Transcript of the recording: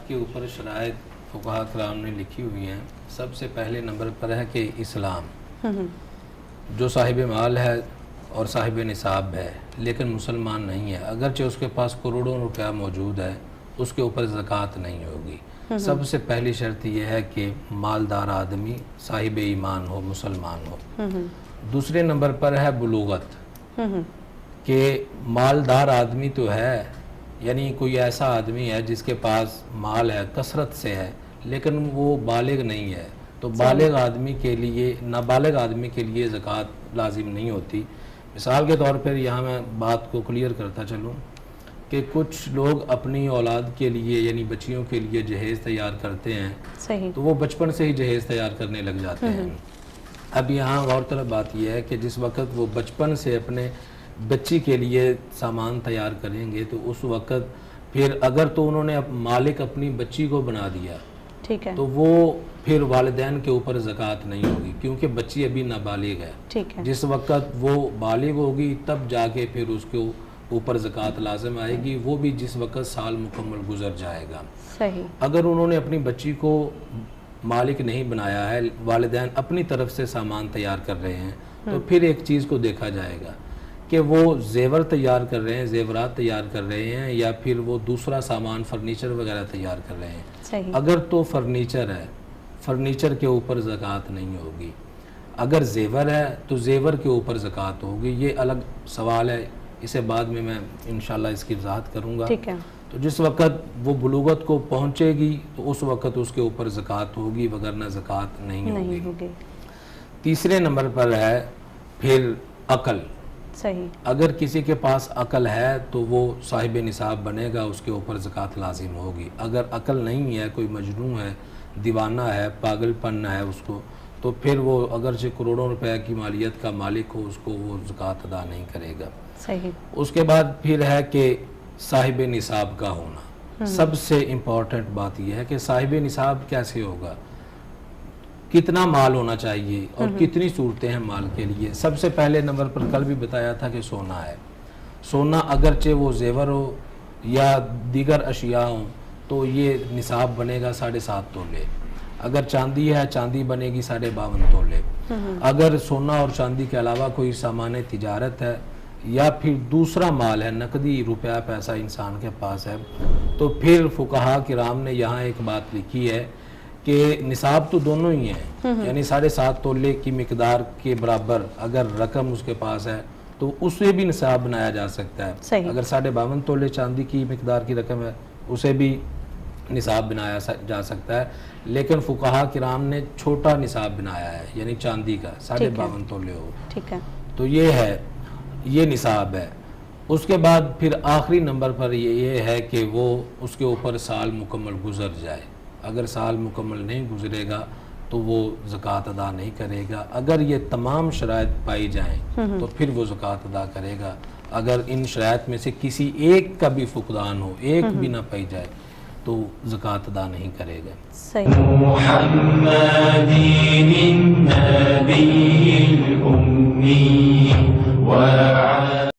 ज़कात के ऊपर शराइत फुक़हा किराम ने लिखी हुई हैं। सबसे पहले नंबर पर है कि इस्लाम, जो साहिब माल है और साहिब निसाब है लेकिन मुसलमान नहीं है, अगरचे उसके पास करोड़ों रुपया मौजूद है, उसके ऊपर ज़कात नहीं होगी। सबसे पहली शर्त यह है कि मालदार आदमी साहिब ईमान हो, मुसलमान हो। दूसरे नंबर पर है बुलूगत, कि मालदार आदमी तो है, यानी कोई ऐसा आदमी है जिसके पास माल है, कसरत से है, लेकिन वो बालिग नहीं है, तो बालिग आदमी के लिए, नाबालिग आदमी के लिए ज़कात लाजिम नहीं होती। मिसाल के तौर पर यहाँ मैं बात को क्लियर करता चलूँ कि कुछ लोग अपनी औलाद के लिए यानी बच्चियों के लिए जहेज़ तैयार करते हैं, सही, तो वो बचपन से ही जहेज़ तैयार करने लग जाते हैं। अब यहाँ गौरतलब बात यह है कि जिस वक़्त वो बचपन से अपने बच्ची के लिए सामान तैयार करेंगे तो उस वक़्त फिर अगर तो उन्होंने मालिक अपनी बच्ची को बना दिया, ठीक है, तो वो फिर वालिदैन के ऊपर ज़कात नहीं होगी, क्योंकि बच्ची अभी नाबालिग है। ठीक है, जिस वक़्त वो बालिग होगी तब जाके फिर उसके ऊपर ज़कात लाज़िम आएगी, वो भी जिस वक़्त साल मुकम्मल गुजर जाएगा। सही, अगर उन्होंने अपनी बच्ची को मालिक नहीं बनाया है, वालिदैन अपनी तरफ से सामान तैयार कर रहे हैं, तो फिर एक चीज़ को देखा जाएगा कि वो जेवर तैयार कर रहे हैं, जेवरात तैयार कर रहे हैं, या फिर वो दूसरा सामान फर्नीचर वगैरह तैयार कर रहे हैं। सही, अगर तो फर्नीचर है, फर्नीचर के ऊपर ज़कात नहीं होगी। अगर जेवर है तो जेवर के ऊपर ज़कात होगी। ये अलग सवाल है, इसे बाद में मैं इंशाल्लाह इसकी वजाहत करूँगा। ठीक है, तो जिस वक़्त वो बुलूगत को पहुँचेगी तो उस वक़्त उसके ऊपर ज़कात होगी, वगरना ज़कात नहीं होगी। तीसरे नंबर पर है फिर अकल। सही, अगर किसी के पास अकल है तो वो साहिब निसाब बनेगा, उसके ऊपर ज़कात लाजिम होगी। अगर अकल नहीं है, कोई मजनू है, दीवाना है, पागलपन है उसको, तो फिर वो अगरचे करोड़ों रुपए की मालियत का मालिक हो, उसको वो ज़कात अदा नहीं करेगा। सही, उसके बाद फिर है कि साहिब निसाब का होना। सबसे इम्पॉर्टेंट बात यह है कि साहिब निसाब कैसे होगा, कितना माल होना चाहिए और कितनी सूरतें हैं माल के लिए। सबसे पहले नंबर पर कल भी बताया था कि सोना है। सोना अगरचे वो जेवर हो या दीगर अशिया हो तो ये निसाब बनेगा 7.5 तोले। अगर चांदी है, चांदी बनेगी 52.5 तोले। अगर सोना और चांदी के अलावा कोई सामान तिजारत है या फिर दूसरा माल है, नकदी रुपया पैसा इंसान के पास है, तो फिर फुक़हा किराम ने यहाँ एक बात लिखी है कि निसाब तो दोनों ही हैं, यानी 7.5 तोले की मिकदार के बराबर अगर रकम उसके पास है तो उसे भी निसाब बनाया जा सकता है। अगर 52.5 तोले चांदी की मिकदार की रकम है उसे भी निसाब बनाया जा सकता है, लेकिन फुक़हा किराम ने छोटा निसाब बनाया है, यानी चांदी का 52.5 तोले हो। ठीक है, तो ये है, ये निसाब है। उसके बाद फिर आखिरी नंबर पर ये है कि वो उसके ऊपर साल मुकम्मल गुजर जाए। अगर साल मुकम्मल नहीं गुजरेगा तो वो ज़कात अदा नहीं करेगा। अगर ये तमाम शराइत पाई जाएं तो फिर वो ज़कात अदा करेगा। अगर इन शराइत में से किसी एक का भी फुकदान हो, एक भी ना पाई जाए, तो ज़कात अदा नहीं करेगा। सही।